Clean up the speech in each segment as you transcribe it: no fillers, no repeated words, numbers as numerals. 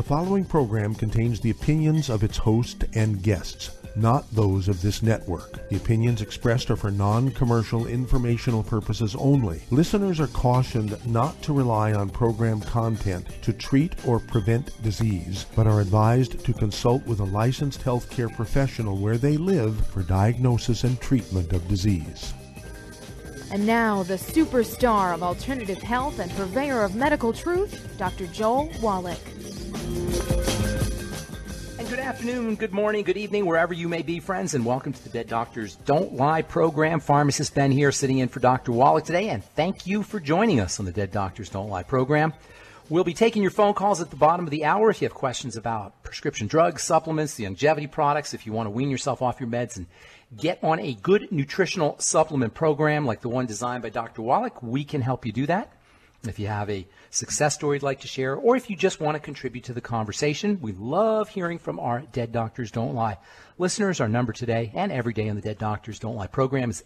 following program contains the opinions of its host and guests, not those of this network. The opinions expressed are for non-commercial informational purposes only. Listeners are cautioned not to rely on program content to treat or prevent disease, but are advised to consult with a licensed healthcare professional where they live for diagnosis and treatment of disease. And now, the superstar of alternative health and purveyor of medical truth, Dr. Joel Wallach. And good afternoon, good morning, good evening, wherever you may be, friends, and welcome to the Dead Doctors Don't Lie program. Pharmacist Ben here, sitting in for Dr. Wallach today, and thank you for joining us on the Dead Doctors Don't Lie program. We'll be taking your phone calls at the bottom of the hour if you have questions about prescription drugs, supplements, the longevity products, if you want to wean yourself off your meds and get on a good nutritional supplement program like the one designed by Dr. Wallach, we can help you do that. If you have a success story you'd like to share, or if you just want to contribute to the conversation, we love hearing from our Dead Doctors Don't Lie listeners. Our number today and every day on the Dead Doctors Don't Lie program is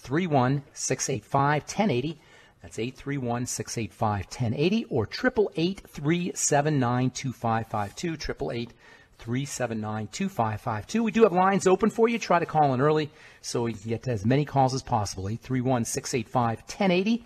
831-685-1080. That's 831-685-1080 or 888-379-2552, 888-379-2552. We do have lines open for you. Try to call in early so we can get to as many calls as possible. 831-685-1080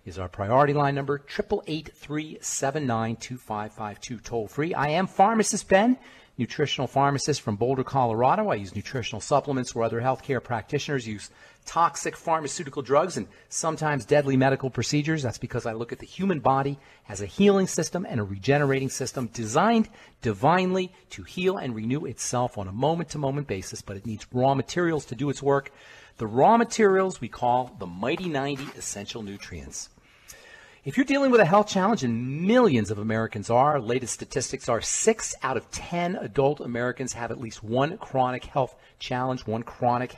is our priority line number, 888-379-2552, toll free. I am Pharmacist Ben, nutritional pharmacist from Boulder, Colorado. I use nutritional supplements where other healthcare practitioners use toxic pharmaceutical drugs and sometimes deadly medical procedures. That's because I look at the human body as a healing system and a regenerating system designed divinely to heal and renew itself on a moment-to-moment basis, but it needs raw materials to do its work. The raw materials we call the Mighty 90 essential nutrients. If you're dealing with a health challenge, and millions of Americans are, latest statistics are 6 out of 10 adult Americans have at least one chronic health challenge, one chronic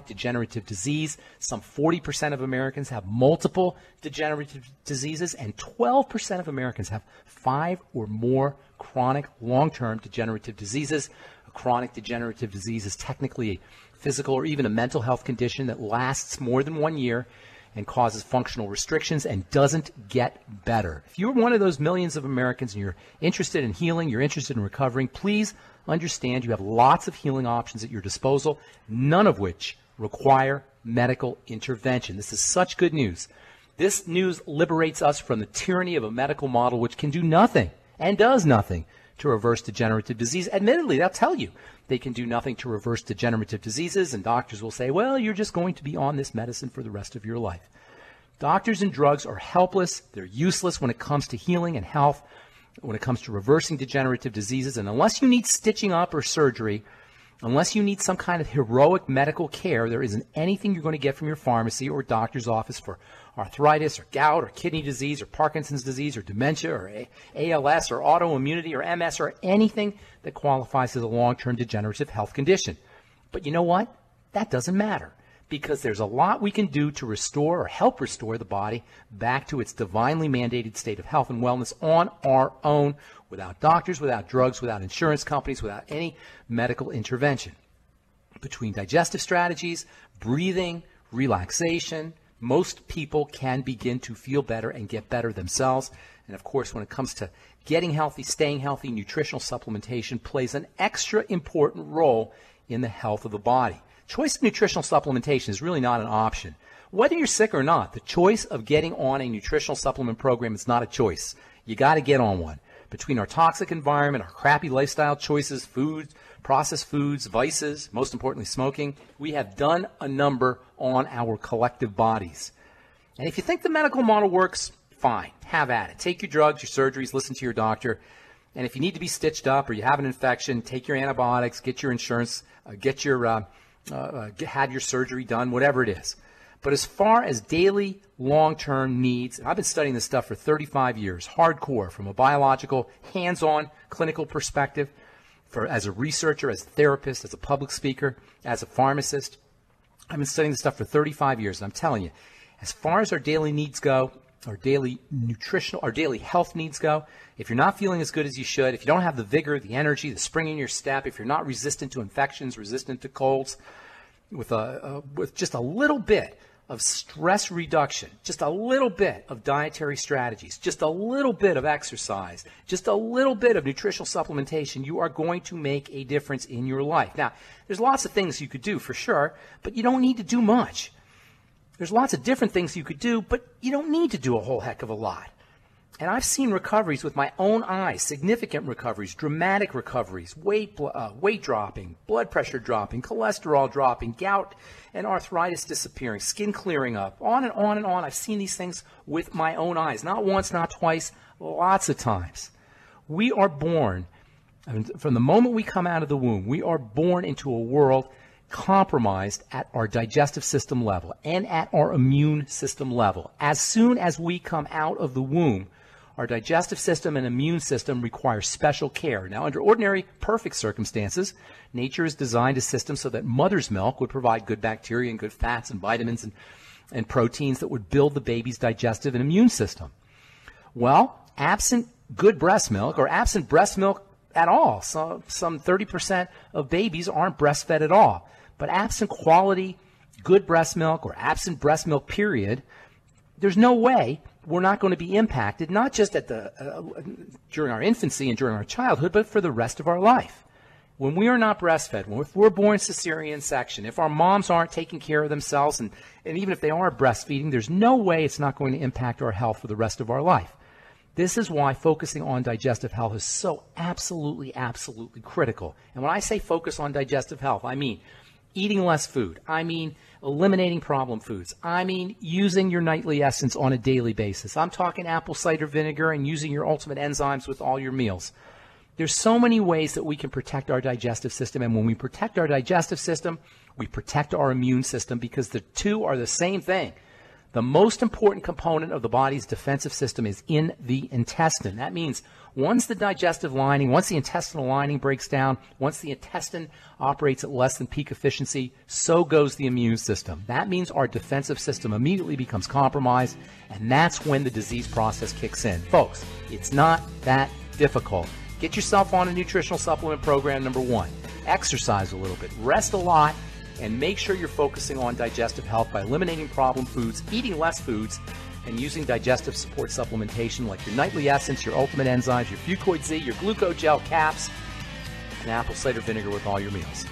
degenerative disease. Some 40% of Americans have multiple degenerative diseases, and 12% of Americans have 5 or more chronic long-term degenerative diseases. A chronic degenerative disease is technically a physical or even a mental health condition that lasts more than 1 year and causes functional restrictions and doesn't get better. If you're one of those millions of Americans and you're interested in healing, you're interested in recovering, please understand you have lots of healing options at your disposal, none of which require medical intervention. This is such good news. This news liberates us from the tyranny of a medical model which can do nothing and does nothing to reverse degenerative disease. Admittedly, they'll tell you they can do nothing to reverse degenerative diseases, and doctors will say, well, you're just going to be on this medicine for the rest of your life. Doctors and drugs are helpless. They're useless when it comes to healing and health, when it comes to reversing degenerative diseases. And unless you need stitching up or surgery, unless you need some kind of heroic medical care, there isn't anything you're going to get from your pharmacy or doctor's office for arthritis or gout or kidney disease or Parkinson's disease or dementia or ALS or autoimmunity or MS or anything that qualifies as a long-term degenerative health condition. But you know what? That doesn't matter, because there's a lot we can do to restore or help restore the body back to its divinely mandated state of health and wellness on our own, without doctors, without drugs, without insurance companies, without any medical intervention. Between digestive strategies, breathing, relaxation, most people can begin to feel better and get better themselves. And of course, when it comes to getting healthy, staying healthy, nutritional supplementation plays an extra important role in the health of the body. Choice of nutritional supplementation is really not an option. Whether you're sick or not, the choice of getting on a nutritional supplement program is not a choice. You got to get on one. Between our toxic environment, our crappy lifestyle choices, foods, processed foods, vices, most importantly smoking, we have done a number on our collective bodies. And if you think the medical model works, fine, have at it. Take your drugs, your surgeries, listen to your doctor. And if you need to be stitched up or you have an infection, take your antibiotics, get your insurance, have your surgery done, whatever it is. But as far as daily, long-term needs, and I've been studying this stuff for 35 years, hardcore, from a biological, hands-on, clinical perspective, as a researcher, as a therapist, as a public speaker, as a pharmacist. I've been studying this stuff for 35 years, and I'm telling you, as far as our daily needs go, our daily health needs go, if you're not feeling as good as you should, if you don't have the vigor, the energy, the spring in your step, if you're not resistant to infections, resistant to colds, with just a little bit of stress reduction, just a little bit of dietary strategies, just a little bit of exercise, just a little bit of nutritional supplementation, you are going to make a difference in your life. Now, there's lots of things you could do for sure, but you don't need to do much. There's lots of different things you could do, but you don't need to do a whole heck of a lot. And I've seen recoveries with my own eyes, significant recoveries, dramatic recoveries, weight dropping, blood pressure dropping, cholesterol dropping, gout and arthritis disappearing, skin clearing up, on and on and on. I've seen these things with my own eyes, not once, not twice, lots of times. We are born, from the moment we come out of the womb, we are born into a world compromised at our digestive system level and at our immune system level. As soon as we come out of the womb, our digestive system and immune system require special care. Now, under ordinary, perfect circumstances, nature has designed a system so that mother's milk would provide good bacteria and good fats and vitamins and proteins that would build the baby's digestive and immune system. Well, absent good breast milk or absent breast milk at all, so some 30% of babies aren't breastfed at all. But absent quality, good breast milk or absent breast milk period, there's no way we're not going to be impacted, not just at during our infancy and during our childhood, but for the rest of our life. When we are not breastfed, if we're born cesarean section, if our moms aren't taking care of themselves, and even if they are breastfeeding, there's no way it's not going to impact our health for the rest of our life. This is why focusing on digestive health is so absolutely, absolutely critical. And when I say focus on digestive health, I mean eating less food. I mean eliminating problem foods. I mean using your nightly essence on a daily basis. I'm talking apple cider vinegar and using your ultimate enzymes with all your meals. There's so many ways that we can protect our digestive system, and when we protect our digestive system, we protect our immune system, because the two are the same thing. The most important component of the body's defensive system is in the intestine. That means once the digestive lining, once the intestinal lining breaks down, once the intestine operates at less than peak efficiency, so goes the immune system. That means our defensive system immediately becomes compromised, and that's when the disease process kicks in. Folks, it's not that difficult. Get yourself on a nutritional supplement program, number one. Exercise a little bit, rest a lot, and make sure you're focusing on digestive health by eliminating problem foods, eating less foods, and using digestive support supplementation like your nightly essence, your ultimate enzymes, your Fucoid Z, your glucogel caps, and apple cider vinegar with all your meals.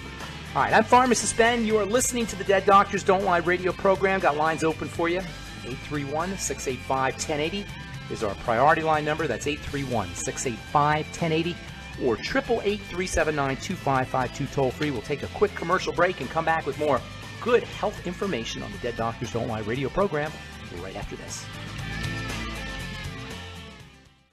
All right, I'm Pharmacist Ben. You are listening to the Dead Doctors Don't Lie radio program. Got lines open for you. 831-685-1080 is our priority line number. That's 831-685-1080. or 888-379-2552 toll-free. We'll take a quick commercial break and come back with more good health information on the Dead Doctors Don't Lie radio program right after this.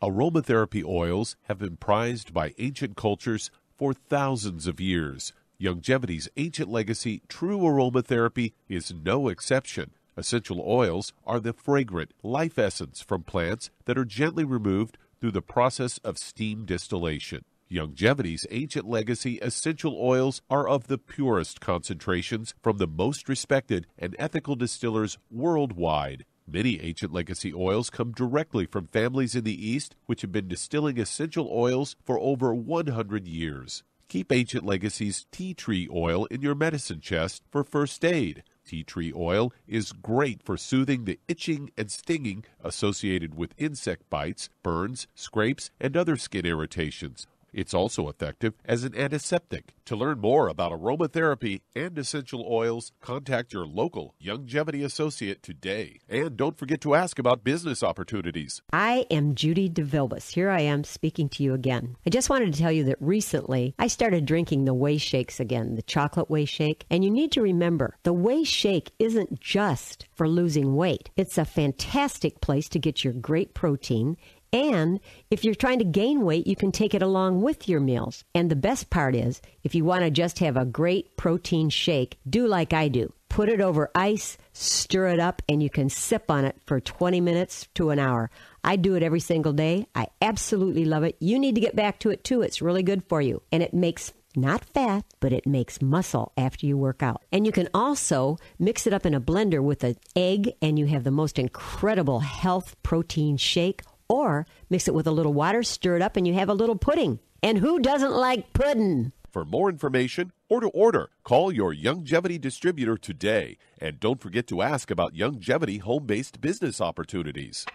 Aromatherapy oils have been prized by ancient cultures for thousands of years. Longevity's ancient legacy, true aromatherapy, is no exception. Essential oils are the fragrant life essence from plants that are gently removed through the process of steam distillation. Longevity's ancient legacy essential oils are of the purest concentrations from the most respected and ethical distillers worldwide. Many ancient legacy oils come directly from families in the East which have been distilling essential oils for over 100 years. Keep Ancient Legacy's tea tree oil in your medicine chest for first aid. Tea tree oil is great for soothing the itching and stinging associated with insect bites, burns, scrapes, and other skin irritations. It's also effective as an antiseptic. To learn more about aromatherapy and essential oils, contact your local Longevity associate today. And don't forget to ask about business opportunities. I am Judy DeVilbus. Here I am speaking to you again. I just wanted to tell you that recently I started drinking the Whey Shakes again, the chocolate Whey Shake. And you need to remember, the Whey Shake isn't just for losing weight. It's a fantastic place to get your great protein. And if you're trying to gain weight, you can take it along with your meals. And the best part is, if you want to just have a great protein shake, do like I do. Put it over ice, stir it up, and you can sip on it for 20 minutes to an hour. I do it every single day. I absolutely love it. You need to get back to it, too. It's really good for you. And it makes not fat, but it makes muscle after you work out. And you can also mix it up in a blender with an egg, and you have the most incredible health protein shake. Or mix it with a little water, stir it up, and you have a little pudding. And who doesn't like pudding? For more information or to order, call your Youngevity distributor today. And don't forget to ask about Youngevity home-based business opportunities.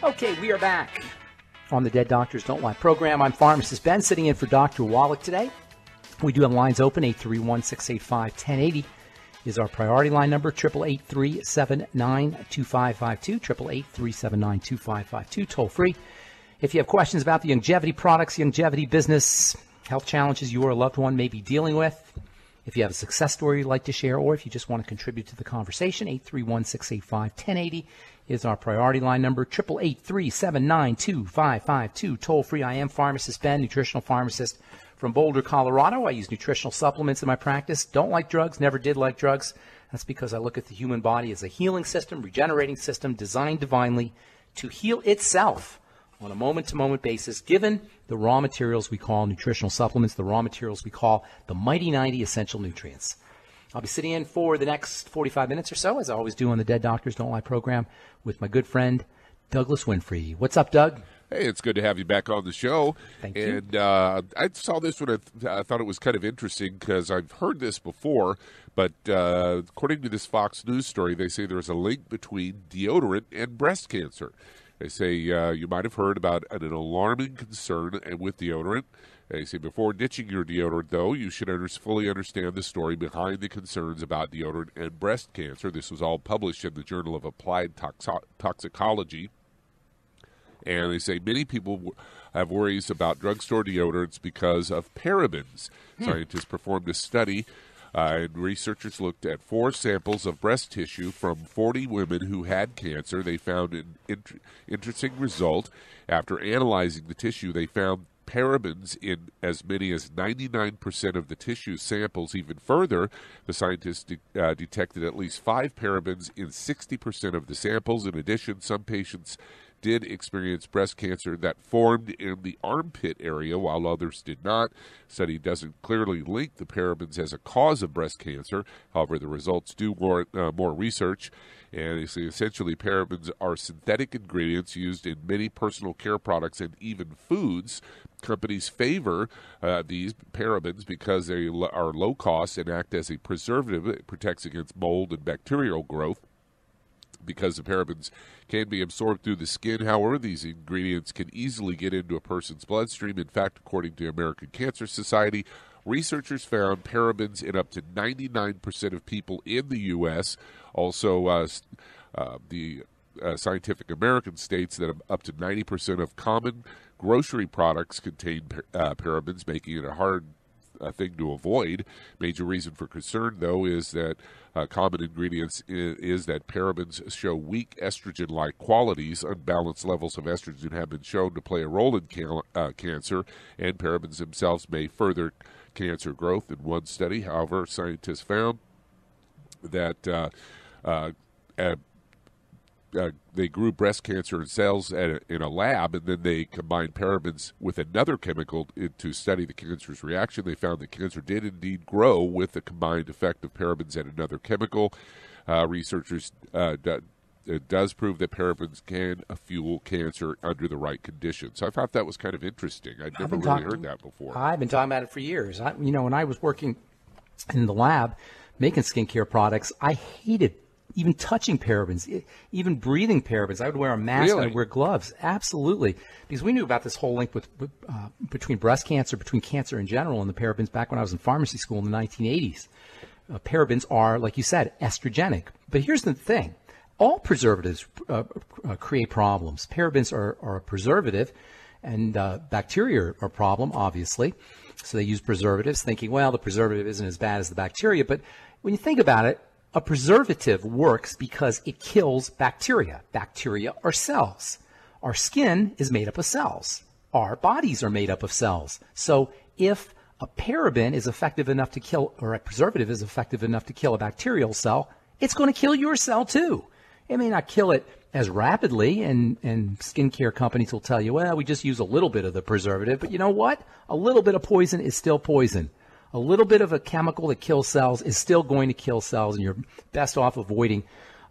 Okay, we are back on the Dead Doctors Don't Lie program. I'm Pharmacist Ben, sitting in for Dr. Wallach today. We do have lines open. 831-685-1080 is our priority line number. 888-379-2552. 888-379-2552. Toll free. If you have questions about the Youngevity products, Youngevity business, health challenges you or a loved one may be dealing with, if you have a success story you'd like to share, or if you just want to contribute to the conversation, 831-685-1080 is our priority line number. 888-379-2552. Toll free. I am Pharmacist Ben, nutritional pharmacist from Boulder, Colorado. I use nutritional supplements in my practice. Don't like drugs, never did like drugs. That's because I look at the human body as a healing system, regenerating system, designed divinely to heal itself on a moment-to-moment basis, given the raw materials we call nutritional supplements, the raw materials we call the mighty 90 essential nutrients. I'll be sitting in for the next 45 minutes or so, as I always do on the Dead Doctors Don't Lie program, with my good friend, Douglas Winfrey. What's up, Doug? Hey, it's good to have you back on the show. Thank you. And I saw this one. I thought it was kind of interesting because I've heard this before, but according to this Fox News story, they say there's a link between deodorant and breast cancer. They say you might have heard about an alarming concern with deodorant. They say before ditching your deodorant, though, you should fully understand the story behind the concerns about deodorant and breast cancer. This was all published in the Journal of Applied Toxicology. And they say many people have worries about drugstore deodorants because of parabens. Scientists performed a study, and researchers looked at 4 samples of breast tissue from 40 women who had cancer. They found an interesting result. After analyzing the tissue, they found parabens in as many as 99% of the tissue samples. Even further, the scientists detected at least 5 parabens in 60% of the samples. In addition, some patients did experience breast cancer that formed in the armpit area, while others did not. The study doesn't clearly link the parabens as a cause of breast cancer. However, the results do warrant more research. And they say essentially parabens are synthetic ingredients used in many personal care products and even foods. Companies favor these parabens because they are low cost and act as a preservative. It protects against mold and bacterial growth. Because the parabens can be absorbed through the skin, however, these ingredients can easily get into a person's bloodstream. In fact, according to American Cancer Society, researchers found parabens in up to 99% of people in the U.S. Also, the Scientific American states that up to 90% of common grocery products contain parabens, making it a hard thing to avoid. Major reason for concern, though, is that common ingredients is that parabens show weak estrogen-like qualities. Unbalanced levels of estrogen have been shown to play a role in cancer, and parabens themselves may further cancer growth. In one study, however, scientists found that they grew breast cancer cells in a lab, and then they combined parabens with another chemical to study the cancer's reaction. They found that cancer did indeed grow with the combined effect of parabens and another chemical. Researchers it does prove that parabens can fuel cancer under the right conditions. So I thought that was kind of interesting. I'd never really heard that before. I've been talking about it for years. When I was working in the lab making skincare products, I hated even touching parabens, even breathing parabens. I would wear a mask and I'd wear gloves. Absolutely. Because we knew about this whole link between breast cancer, between cancer in general, and the parabens back when I was in pharmacy school in the 1980s. Parabens are, like you said, estrogenic. But here's the thing. All preservatives create problems. Parabens are a preservative, and bacteria are a problem, obviously. So they use preservatives thinking, well, the preservative isn't as bad as the bacteria. But when you think about it, a preservative works because it kills bacteria. Bacteria are cells. Our skin is made up of cells. Our bodies are made up of cells. So if a paraben is effective enough to kill, or a preservative is effective enough to kill a bacterial cell, it's going to kill your cell too. It may not kill it as rapidly, and skincare companies will tell you, well, we just use a little bit of the preservative. But you know what? A little bit of poison is still poison. A little bit of a chemical that kills cells is still going to kill cells, and you're best off avoiding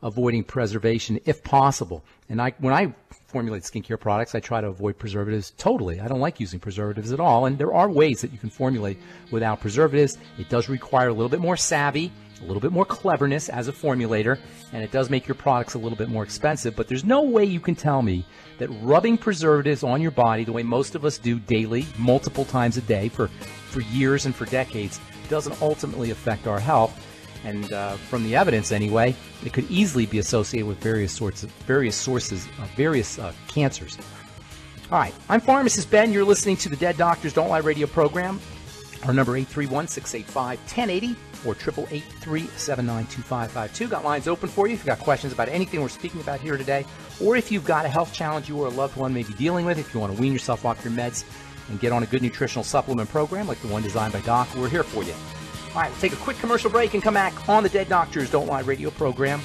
avoiding preservation if possible. And when I formulate skincare products, I try to avoid preservatives totally. I don't like using preservatives at all. And there are ways that you can formulate without preservatives. It does require a little bit more savvy, a little bit more cleverness as a formulator, and it does make your products a little bit more expensive. But there's no way you can tell me that rubbing preservatives on your body the way most of us do daily, multiple times a day for years and for decades, doesn't ultimately affect our health. And from the evidence anyway, it could easily be associated with various sources of various cancers. All right, I'm Pharmacist Ben. You're listening to the Dead Doctors Don't Lie radio program. Our number 831-685-1080 or 888-379-2552. Got lines open for you if you've got questions about anything we're speaking about here today, or if you've got a health challenge you or a loved one may be dealing with, if you want to wean yourself off your meds and get on a good nutritional supplement program like the one designed by Doc, we're here for you. All right, we'll take a quick commercial break and come back on the Dead Doctors Don't Lie radio program.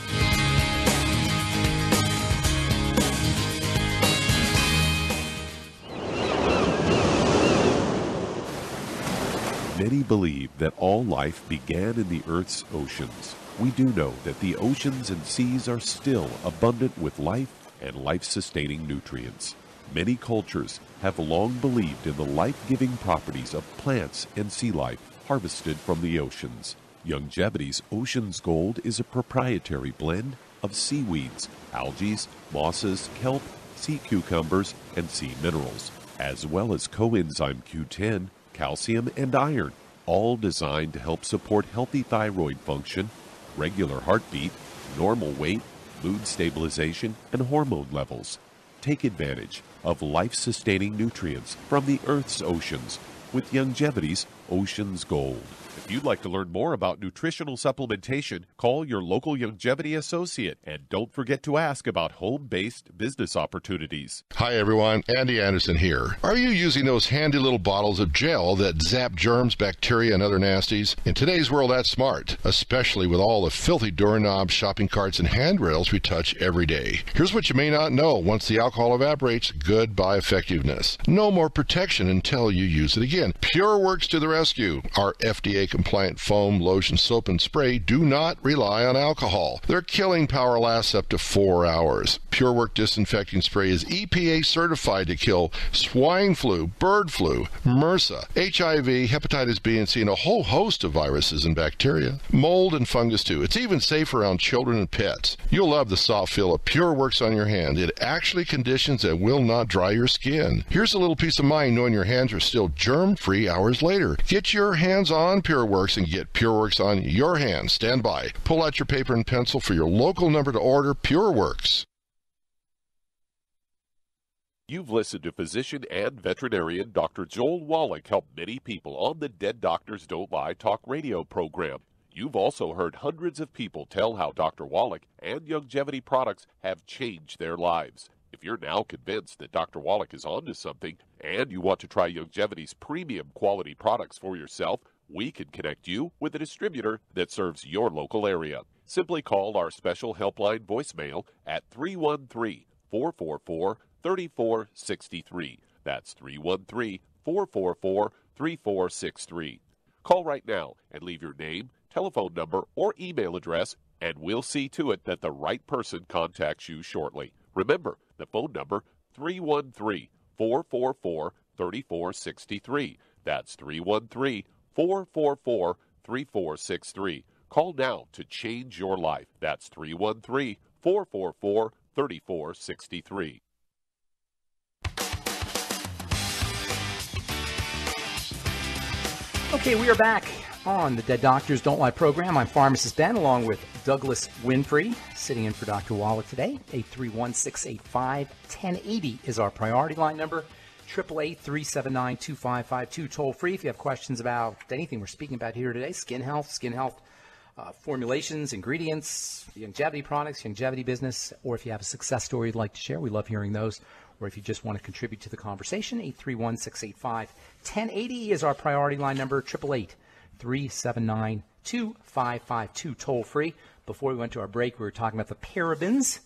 Many believe that all life began in the Earth's oceans. We do know that the oceans and seas are still abundant with life and life-sustaining nutrients. Many cultures have long believed in the life-giving properties of plants and sea life harvested from the oceans. Youngevity's Ocean's Gold is a proprietary blend of seaweeds, algae, mosses, kelp, sea cucumbers, and sea minerals, as well as coenzyme Q10, calcium, and iron, all designed to help support healthy thyroid function, regular heartbeat, normal weight, mood stabilization, and hormone levels. Take advantage of life-sustaining nutrients from the Earth's oceans with Youngevity's Ocean's Gold. If you'd like to learn more about nutritional supplementation, call your local Youngevity associate, and don't forget to ask about home-based business opportunities. Hi everyone, Andy Anderson here. Are you using those handy little bottles of gel that zap germs, bacteria, and other nasties? In today's world, that's smart, especially with all the filthy doorknobs, shopping carts, and handrails we touch every day. Here's what you may not know. Once the alcohol evaporates, goodbye effectiveness. No more protection until you use it again. PureWorks to the rescue. Our FDA-compliant foam, lotion, soap, and spray do not rely on alcohol. Their killing power lasts up to 4 hours. PureWorks disinfecting spray is EPA certified to kill swine flu, bird flu, MRSA, HIV, hepatitis B and C, and a whole host of viruses and bacteria. Mold and fungus too. It's even safe around children and pets. You'll love the soft feel of PureWorks on your hand. It actually conditions and will not dry your skin. Here's a little peace of mind knowing your hands are still germ-free hours later. Get your hands on PureWorks and get PureWorks on your hands. Stand by. Pull out your paper and pencil for your local number to order PureWorks. You've listened to physician and veterinarian Dr. Joel Wallach help many people on the Dead Doctors Don't Lie talk radio program. You've also heard hundreds of people tell how Dr. Wallach and Youngevity products have changed their lives. If you're now convinced that Dr. Wallach is onto something and you want to try Youngevity's premium quality products for yourself, we can connect you with a distributor that serves your local area. Simply call our special helpline voicemail at 313-444-3463. That's 313-444-3463. Call right now and leave your name, telephone number, or email address, and we'll see to it that the right person contacts you shortly. Remember, the phone number, 313-444-3463. That's 313-444-3463. Call now to change your life. That's 313-444-3463. Okay, we are back on the Dead Doctors Don't Lie program. I'm Pharmacist Ben, along with Douglas Winfrey, sitting in for Dr. Wallach today. 831-685-1080 is our priority line number. 888-379-2552, toll free if you have questions about anything we're speaking about here today. Skin health formulations, ingredients, Youngevity products, Youngevity business, or if you have a success story you'd like to share, we love hearing those. Or if you just want to contribute to the conversation, 831-685-1080 is our priority line number. 888-379-2552, toll free. Before we went to our break, we were talking about the parabens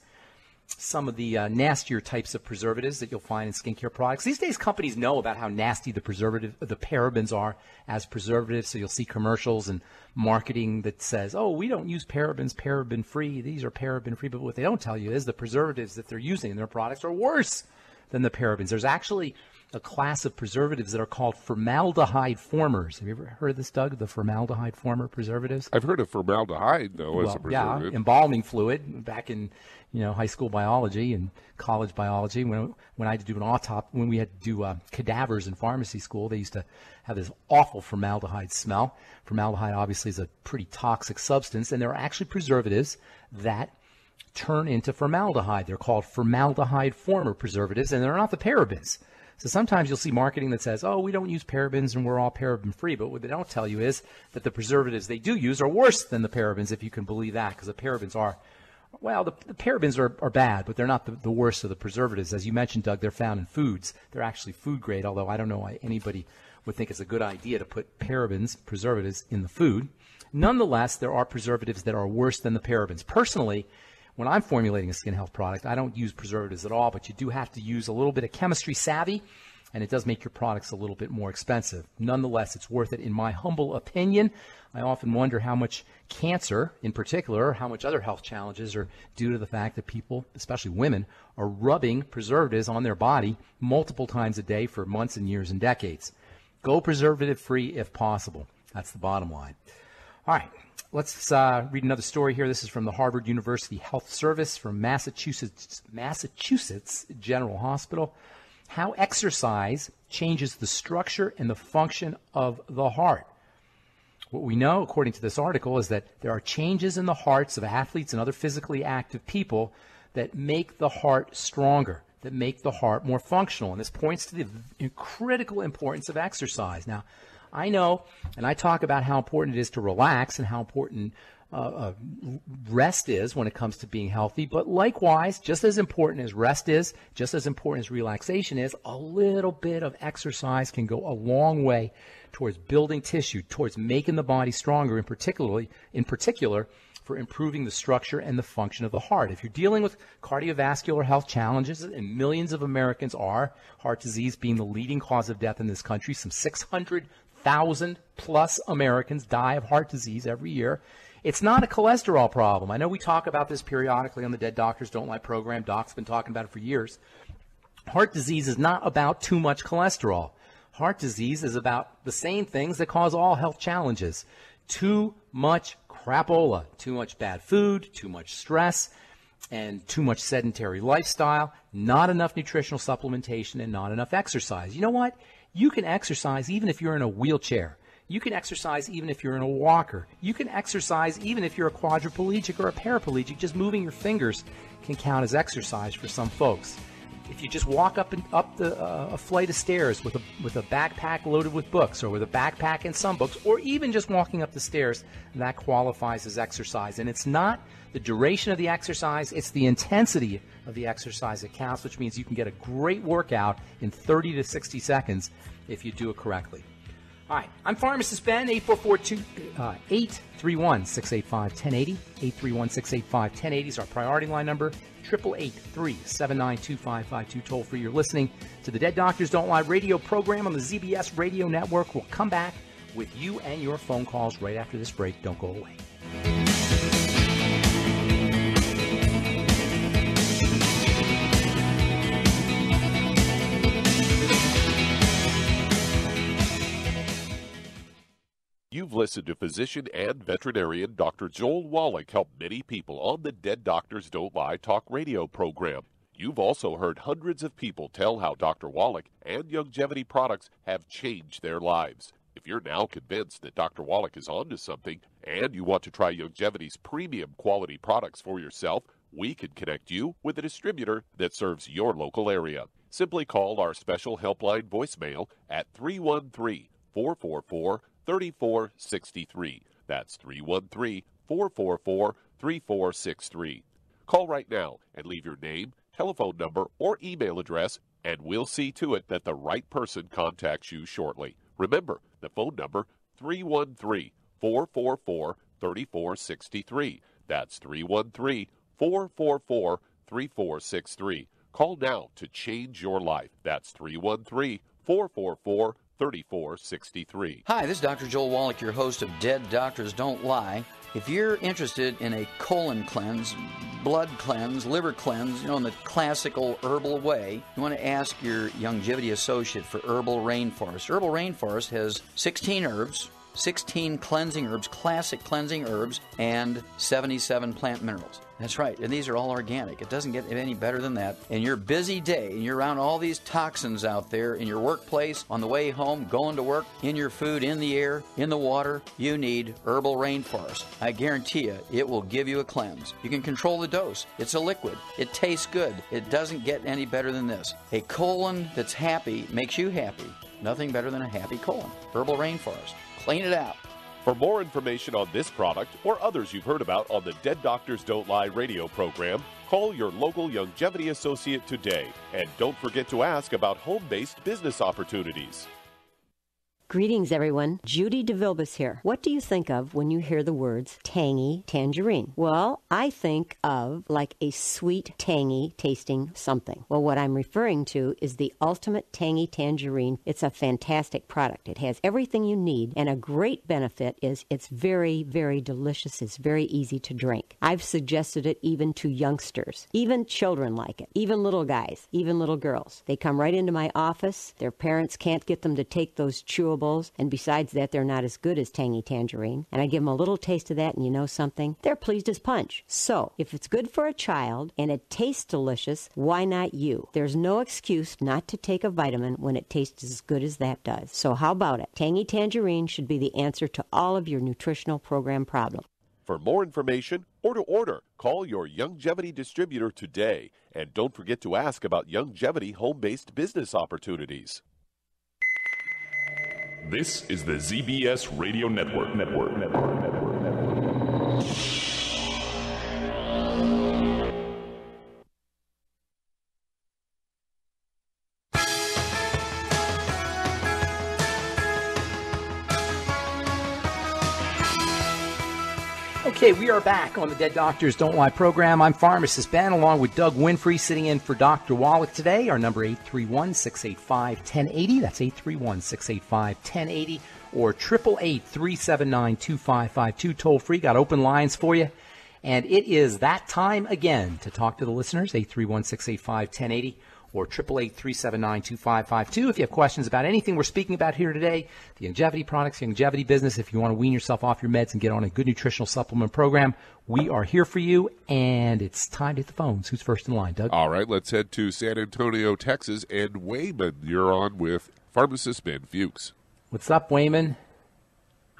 some of the nastier types of preservatives that you'll find in skincare products. These days, companies know about how nasty the parabens are as preservatives. So you'll see commercials and marketing that says, "Oh, we don't use parabens, paraben-free. These are paraben-free." But what they don't tell you is the preservatives that they're using in their products are worse than the parabens. There's actually a class of preservatives that are called formaldehyde formers. Have you ever heard of this, Doug? The formaldehyde former preservatives? I've heard of formaldehyde, though, as a preservative. Yeah, embalming fluid back in high school biology and college biology. When I had to do an autopsy, when we had to do cadavers in pharmacy school, they used to have this awful formaldehyde smell. Formaldehyde obviously is a pretty toxic substance, and there are actually preservatives that turn into formaldehyde. They're called formaldehyde former preservatives, and they're not the parabens. So sometimes you'll see marketing that says, "Oh, we don't use parabens and we're all paraben-free." But what they don't tell you is that the preservatives they do use are worse than the parabens, if you can believe that, because the parabens are, well, the parabens are bad, but they're not the worst of the preservatives. As you mentioned, Doug, they're found in foods. They're actually food grade, although I don't know why anybody would think it's a good idea to put parabens, preservatives, in the food. Nonetheless, there are preservatives that are worse than the parabens. Personally, when I'm formulating a skin health product, I don't use preservatives at all, but you do have to use a little bit of chemistry savvy, and it does make your products a little bit more expensive. Nonetheless, it's worth it in my humble opinion. I often wonder how much cancer, in particular, or how much other health challenges are due to the fact that people, especially women, are rubbing preservatives on their body multiple times a day for months and years and decades. Go preservative-free if possible. That's the bottom line. All right. Let's read another story here. This is from the Harvard University Health Service from Massachusetts General Hospital. How exercise changes the structure and the function of the heart. What we know, according to this article, is that there are changes in the hearts of athletes and other physically active people that make the heart stronger, that make the heart more functional. And this points to the critical importance of exercise. Now, I know, and I talk about how important it is to relax and how important rest is when it comes to being healthy. But likewise, just as important as rest is, just as important as relaxation is, a little bit of exercise can go a long way towards building tissue, towards making the body stronger, in particular for improving the structure and the function of the heart. If you're dealing with cardiovascular health challenges, and millions of Americans are, heart disease being the leading cause of death in this country, some 600,000 plus Americans die of heart disease every year. It's not a cholesterol problem. I know we talk about this periodically on the Dead Doctors Don't Lie program. Doc's been talking about it for years. Heart disease is not about too much cholesterol. Heart disease is about the same things that cause all health challenges. Too much crapola, too much bad food, too much stress, and too much sedentary lifestyle, not enough nutritional supplementation, and not enough exercise. You know what? You can exercise even if you're in a wheelchair. You can exercise even if you're in a walker. You can exercise even if you're a quadriplegic or a paraplegic. Just moving your fingers can count as exercise for some folks. If you just walk up a flight of stairs with a backpack loaded with books, or with a backpack and some books, or even just walking up the stairs, that qualifies as exercise. And it's not the duration of the exercise, it's the intensity of the exercise that counts, which means you can get a great workout in 30 to 60 seconds if you do it correctly. All right, I'm Pharmacist Ben, 831-685-1080. 831-685-1080 is our priority line number. 888-379-2552. Toll free. You're listening to the Dead Doctors Don't Lie radio program on the ZBS Radio Network. We'll come back with you and your phone calls right after this break. Don't go away. You've listened to physician and veterinarian Dr. Joel Wallach help many people on the Dead Doctors Don't Lie talk radio program. You've also heard hundreds of people tell how Dr. Wallach and Youngevity products have changed their lives. If you're now convinced that Dr. Wallach is onto something and you want to try Youngevity's premium quality products for yourself, we can connect you with a distributor that serves your local area. Simply call our special helpline voicemail at 313-444-3463. That's 313-444-3463. Call right now and leave your name, telephone number, or email address, and we'll see to it that the right person contacts you shortly. Remember, the phone number, 313-444-3463. That's 313-444-3463. 833-444-3463. Call now to change your life. That's 313-444-3463. Hi, this is Dr. Joel Wallach, your host of Dead Doctors Don't Lie. If you're interested in a colon cleanse, blood cleanse, liver cleanse, in the classical herbal way, you want to ask your Youngevity associate for Herbal Rainforest. Herbal Rainforest has 16 herbs, 16 cleansing herbs, classic cleansing herbs, and 77 plant minerals. That's right, and these are all organic. It doesn't get any better than that. In your busy day, and you're around all these toxins out there, in your workplace, on the way home, going to work, in your food, in the air, in the water, you need Herbal Rainforest. I guarantee you, it will give you a cleanse. You can control the dose. It's a liquid. It tastes good. It doesn't get any better than this. A colon that's happy makes you happy. Nothing better than a happy colon. Herbal Rainforest. Clean it out. For more information on this product or others you've heard about on the Dead Doctors Don't Lie radio program, call your local Youngevity associate today. And don't forget to ask about home-based business opportunities. Greetings, everyone. Judy DeVilbus here. What do you think of when you hear the words tangy tangerine? Well, I think of like a sweet, tangy tasting something. Well, what I'm referring to is the Ultimate Tangy Tangerine. It's a fantastic product. It has everything you need, and a great benefit is it's very, very delicious. It's very easy to drink. I've suggested it even to youngsters. Even children like it. Even little guys. Even little girls. They come right into my office. Their parents can't get them to take those chewables, and besides that, they're not as good as Tangy Tangerine. And I give them a little taste of that, and you know something? They're pleased as punch. So, if it's good for a child and it tastes delicious, why not you? There's no excuse not to take a vitamin when it tastes as good as that does. So how about it? Tangy Tangerine should be the answer to all of your nutritional program problems. For more information or to order, call your Youngevity distributor today. And don't forget to ask about Youngevity home-based business opportunities. This is the ZBS Radio Network. Okay, we are back on the Dead Doctors Don't Lie program. I'm Pharmacist Ben, along with Doug Winfrey, sitting in for Dr. Wallach today. Our number 831-685-1080. That's 831-685-1080 or 888-379-2552. Toll free. Got open lines for you. And it is that time again to talk to the listeners, 831-685-1080 or 888-379-2552. If you have questions about anything we're speaking about here today, the longevity products, the longevity business, if you want to wean yourself off your meds and get on a good nutritional supplement program, we are here for you, and it's time to hit the phones. Who's first in line, Doug? All right, let's head to San Antonio, Texas, and Wayman, you're on with Pharmacist Ben Fuchs. What's up, Wayman?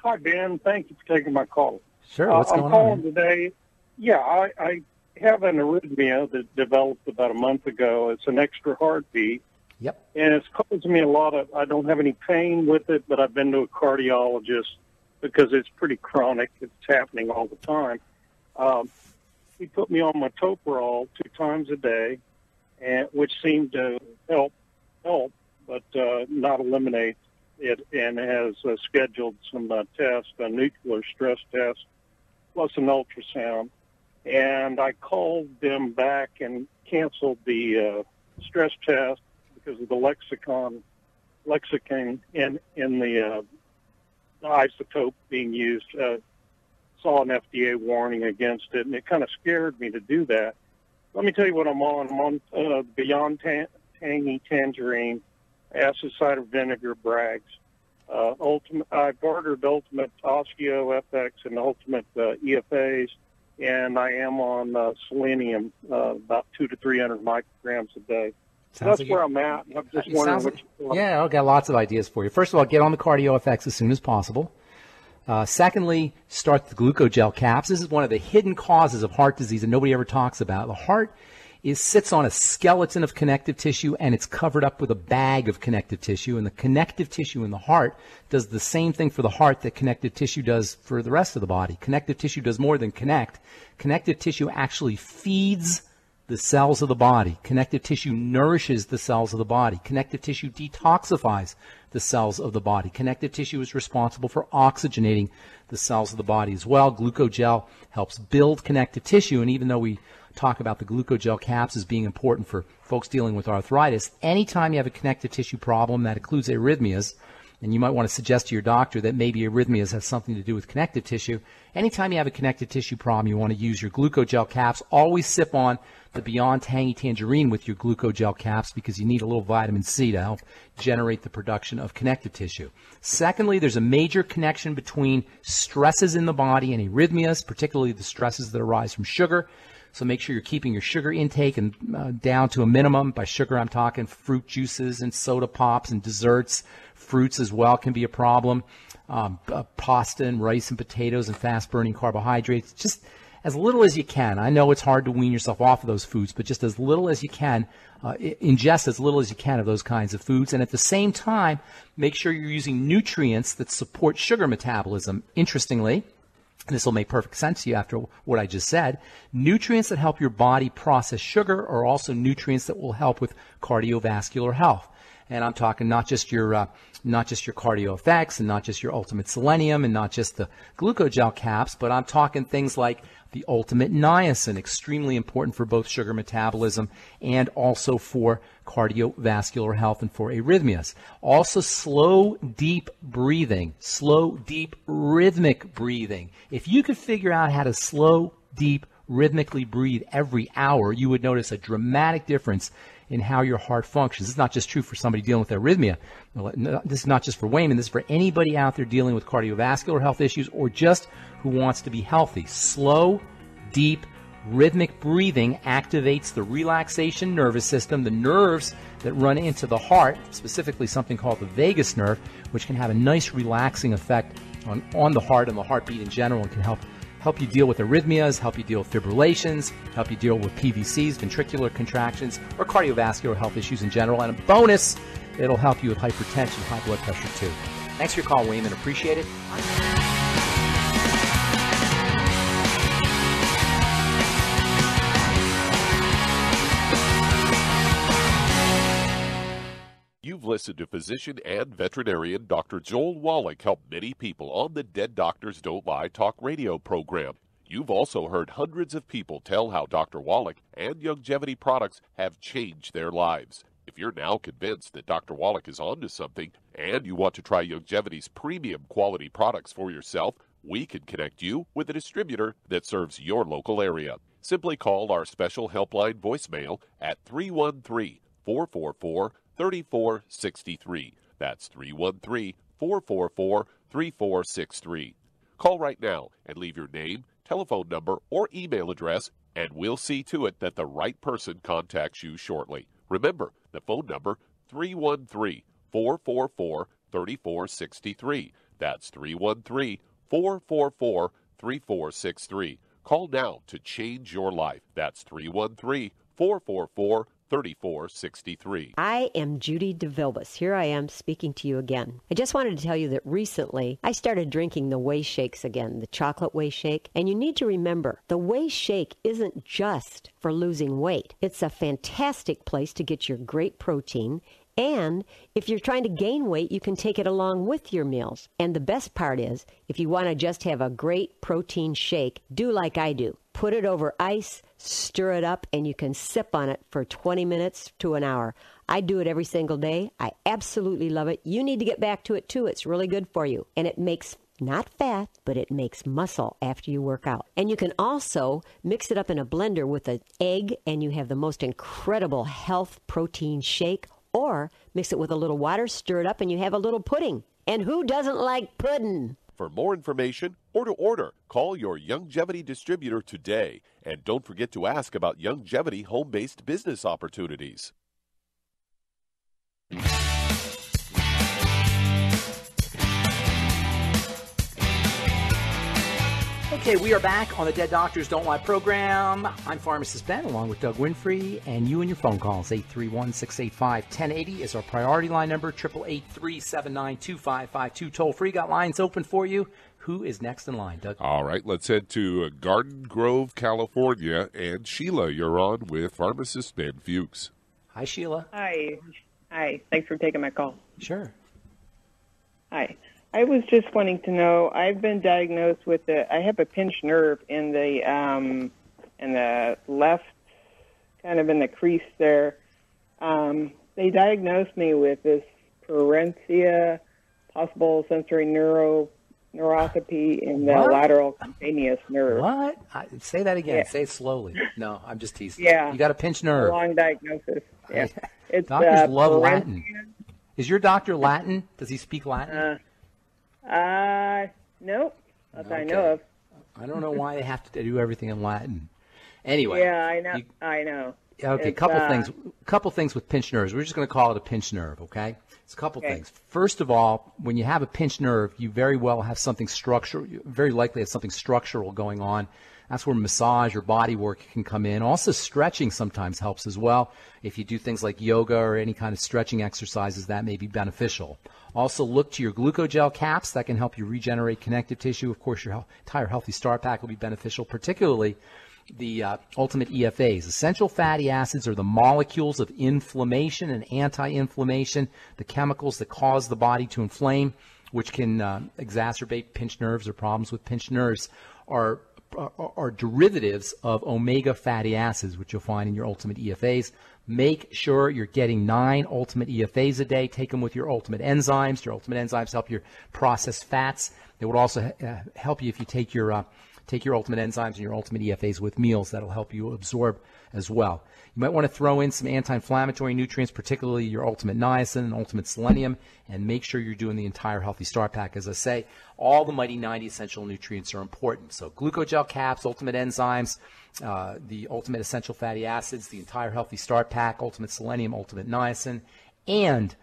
Hi, Ben. Thank you for taking my call. Sure, what's going on? I'm calling today. Yeah, I have an arrhythmia that developed about a month ago. It's an extra heartbeat. Yep. And it's causing me I don't have any pain with it, but I've been to a cardiologist because it's pretty chronic. It's happening all the time. He put me on metoprolol 2 times a day, which seemed to help, but not eliminate it, and has scheduled some tests, a nuclear stress test, plus an ultrasound. And I called them back and canceled the stress test because of the lexicon in the isotope being used. Saw an FDA warning against it, and it kind of scared me to do that. Let me tell you what I'm on. I'm on Beyond Tangy Tangerine, acid cider vinegar Bragg's. I bartered Ultimate Osteo FX and Ultimate EFAs. And I am on selenium, about 200 to 300 micrograms a day. That's where I'm at. I'm just wondering what you want. Yeah, I've got lots of ideas for you. First of all, get on the Cardio FX as soon as possible. Secondly, start the glucogel caps. This is one of the hidden causes of heart disease that nobody ever talks about. The heart sits on a skeleton of connective tissue, and it's covered up with a bag of connective tissue. And the connective tissue in the heart does the same thing for the heart that connective tissue does for the rest of the body. Connective tissue does more than connect. Connective tissue actually feeds the cells of the body. Connective tissue nourishes the cells of the body. Connective tissue detoxifies the cells of the body. Connective tissue is responsible for oxygenating the cells of the body as well. Glucogel helps build connective tissue, and even though we talk about the glucogel caps as being important for folks dealing with arthritis. Anytime you have a connective tissue problem that includes arrhythmias, and you might want to suggest to your doctor that maybe arrhythmias have something to do with connective tissue. Anytime you have a connective tissue problem, you want to use your glucogel caps. Always sip on the Beyond Tangy Tangerine with your glucogel caps because you need a little vitamin C to help generate the production of connective tissue. Secondly, there's a major connection between stresses in the body and arrhythmias, particularly the stresses that arise from sugar. So make sure you're keeping your sugar intake and down to a minimum. By sugar, I'm talking fruit juices and soda pops and desserts. Fruits as well can be a problem. Pasta and rice and potatoes and fast-burning carbohydrates. Just as little as you can. I know it's hard to wean yourself off of those foods, but just as little as you can, ingest as little as you can of those kinds of foods. And at the same time, make sure you're using nutrients that support sugar metabolism. Interestingly, this will make perfect sense to you after what I just said. Nutrients that help your body process sugar are also nutrients that will help with cardiovascular health. And I'm talking not just your cardio effects and not just your ultimate selenium and not just the glucogel caps, but I'm talking things like the ultimate niacin, extremely important for both sugar metabolism and also for cardiovascular health and for arrhythmias. Also, slow, deep breathing, slow, deep, rhythmic breathing. If you could figure out how to slow, deep, rhythmically breathe every hour, you would notice a dramatic difference in how your heart functions. This is not just true for somebody dealing with arrhythmia. This is not just for Wayman. This is for anybody out there dealing with cardiovascular health issues or just who wants to be healthy. Slow, deep, rhythmic breathing activates the relaxation nervous system, the nerves that run into the heart, specifically something called the vagus nerve, which can have a nice relaxing effect on the heart and the heartbeat in general and can help you deal with arrhythmias, help you deal with fibrillations, help you deal with PVCs, ventricular contractions, or cardiovascular health issues in general. And a bonus, it'll help you with hypertension, high blood pressure too. Thanks for your call, Wayman. Appreciate it. You've listened to physician and veterinarian Dr. Joel Wallach help many people on the Dead Doctors Don't Lie talk radio program. You've also heard hundreds of people tell how Dr. Wallach and Youngevity products have changed their lives. If you're now convinced that Dr. Wallach is onto something and you want to try Youngevity's premium quality products for yourself, we can connect you with a distributor that serves your local area. Simply call our special helpline voicemail at 313-444-3463. That's 313-444-3463. Call right now and leave your name, telephone number, or email address, and we'll see to it that the right person contacts you shortly. Remember, the phone number, 313-444-3463. That's 313-444-3463. Call now to change your life. That's 313-444-3463. I am Judy DeVilbus. Here I am speaking to you again. I just wanted to tell you that recently I started drinking the Whey Shakes again, the chocolate Whey Shake. And you need to remember, the Whey Shake isn't just for losing weight. It's a fantastic place to get your great protein. And if you're trying to gain weight, you can take it along with your meals. And the best part is, if you want to just have a great protein shake, do like I do. Put it over ice, stir it up, and you can sip on it for 20 minutes to an hour. I do it every single day. I absolutely love it. You need to get back to it, too. It's really good for you. And it makes not fat, but it makes muscle after you work out. And you can also mix it up in a blender with an egg, and you have the most incredible health protein shake. Or mix it with a little water, stir it up, and you have a little pudding. And who doesn't like pudding? For more information or to order, call your Youngevity distributor today. And don't forget to ask about Youngevity home-based business opportunities. Okay, we are back on the Dead Doctors Don't Lie program. I'm Pharmacist Ben, along with Doug Winfrey, and you and your phone calls. 831-685-1080 is our priority line number, 888-379-2552. Toll-free, got lines open for you. Who is next in line, Doug? All right, let's head to Garden Grove, California. And Sheila, you're on with Pharmacist Ben Fuchs. Hi, Sheila. Hi. Thanks for taking my call. Sure. Hi. I was just wanting to know, I've been diagnosed with I have a pinched nerve in the and the left kind of in the crease there. They diagnosed me with this parencia, possible sensory neuropathy in the lateral cutaneous nerve. What? Say that again. Yeah. Say it slowly. No, I'm just teasing. Yeah. You got a pinched nerve. A long diagnosis. Yeah. It's, Doctors love parencia. Latin. Is your doctor Latin? Does he speak Latin? Nope. Not that I know of. I don't know why they have to do everything in Latin. Anyway. Yeah, I know. I know. Okay, couple things with pinched nerves. We're just going to call it a pinched nerve, okay? It's a couple things. First of all, when you have a pinched nerve, you very well have something structural, very likely have something structural going on. That's where massage or body work can come in. Also, stretching sometimes helps as well. If you do things like yoga or any kind of stretching exercises, that may be beneficial. Also, look to your glucogel caps. That can help you regenerate connective tissue. Of course, your entire Healthy Start Pack will be beneficial, particularly the ultimate EFAs. Essential fatty acids are the molecules of inflammation and anti-inflammation, the chemicals that cause the body to inflame, which can exacerbate pinched nerves or problems with pinched nerves, are derivatives of omega fatty acids, which you'll find in your ultimate EFAs. Make sure you're getting 9 ultimate EFAs a day. Take them with your ultimate enzymes. Your ultimate enzymes help you process fats. They would also help you if you take your ultimate enzymes and your ultimate EFAs with meals. That'll help you absorb as well. You might want to throw in some anti-inflammatory nutrients, particularly your ultimate niacin and ultimate selenium, and make sure you're doing the entire Healthy Start Pack. As I say, all the Mighty 90 essential nutrients are important. So glucogel caps, ultimate enzymes, the ultimate essential fatty acids, the entire Healthy Start Pack, ultimate selenium, ultimate niacin, and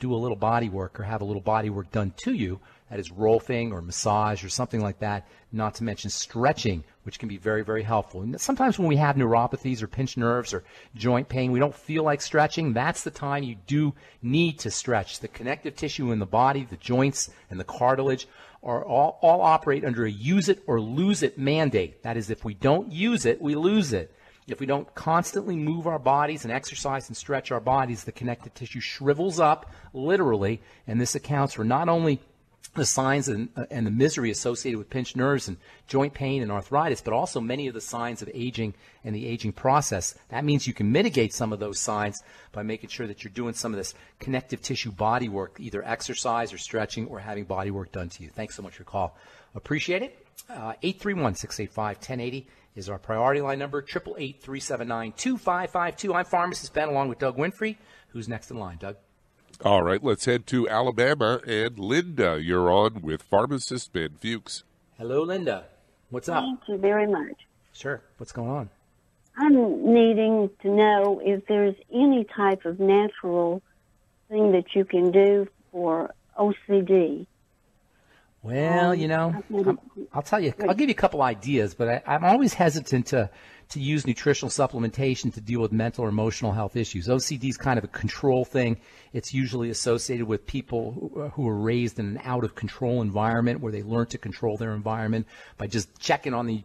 do a little body work or have a little body work done to you. That is rolfing or massage or something like that, not to mention stretching, which can be very, very helpful. And sometimes when we have neuropathies or pinched nerves or joint pain, we don't feel like stretching. That's the time you do need to stretch. The connective tissue in the body, the joints, and the cartilage are all operate under a use it or lose it mandate. That is, if we don't use it, we lose it. If we don't constantly move our bodies and exercise and stretch our bodies, the connective tissue shrivels up, literally, and this accounts for not only the signs and the misery associated with pinched nerves and joint pain and arthritis, but also many of the signs of aging and the aging process. That means you can mitigate some of those signs by making sure that you're doing some of this connective tissue body work, either exercise or stretching or having body work done to you. Thanks so much for your call. Appreciate it. 831-685-1080 is our priority line number, 888-379-2552. I'm Pharmacist Ben along with Doug Winfrey. Who's next in line, Doug? All right, let's head to Alabama. And Linda, you're on with Pharmacist Ben Fuchs. Hello, Linda. What's up? Thank you very much. Sure. What's going on? I'm needing to know if there's any type of natural thing that you can do for OCD. Well, I'll tell you, I'll give you a couple ideas, but I'm always hesitant to use nutritional supplementation to deal with mental or emotional health issues. OCD is kind of a control thing. It's usually associated with people who are raised in an out-of-control environment where they learn to control their environment by just checking on the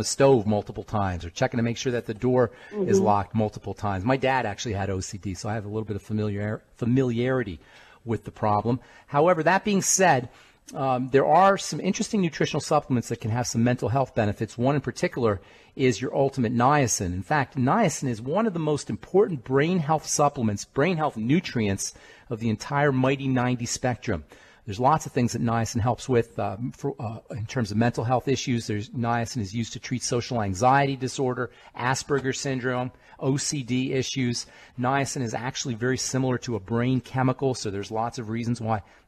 stove multiple times or checking to make sure that the door is locked multiple times. My dad actually had OCD, so I have a little bit of familiarity with the problem. However, that being said, there are some interesting nutritional supplements that can have some mental health benefits. One in particular is your ultimate niacin. In fact, niacin is one of the most important brain health supplements, brain health nutrients of the entire Mighty 90 spectrum. There's lots of things that niacin helps with in terms of mental health issues. Niacin is used to treat social anxiety disorder, Asperger's syndrome, OCD issues. Niacin is actually very similar to a brain chemical, so there's lots of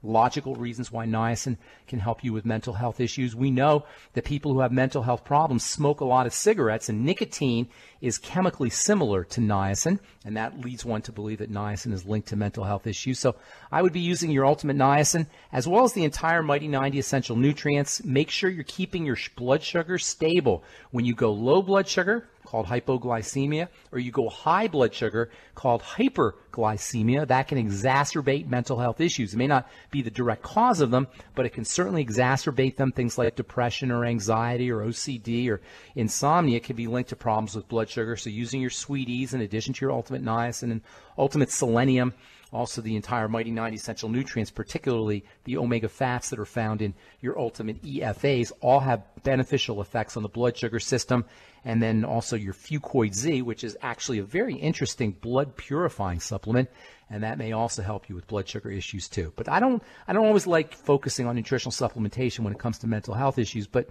logical reasons why niacin can help you with mental health issues. We know that people who have mental health problems smoke a lot of cigarettes, and nicotine is chemically similar to niacin, and that leads one to believe that niacin is linked to mental health issues. So I would be using your ultimate niacin as well as the entire Mighty 90 essential nutrients. Make sure you're keeping your blood sugar stable. When you go low blood sugar, called hypoglycemia, or you go high blood sugar, called hyperglycemia, that can exacerbate mental health issues. It may not be the direct cause of them, but it can certainly exacerbate them. Things like depression or anxiety or OCD or insomnia can be linked to problems with blood sugar. So using your sweeties in addition to your ultimate niacin and ultimate selenium Also, the entire Mighty 90 essential nutrients, particularly the omega fats that are found in your ultimate EFAs, all have beneficial effects on the blood sugar system. And then also your Fucoid Z, which is actually a very interesting blood purifying supplement, and that may also help you with blood sugar issues too. But I don't always like focusing on nutritional supplementation when it comes to mental health issues, but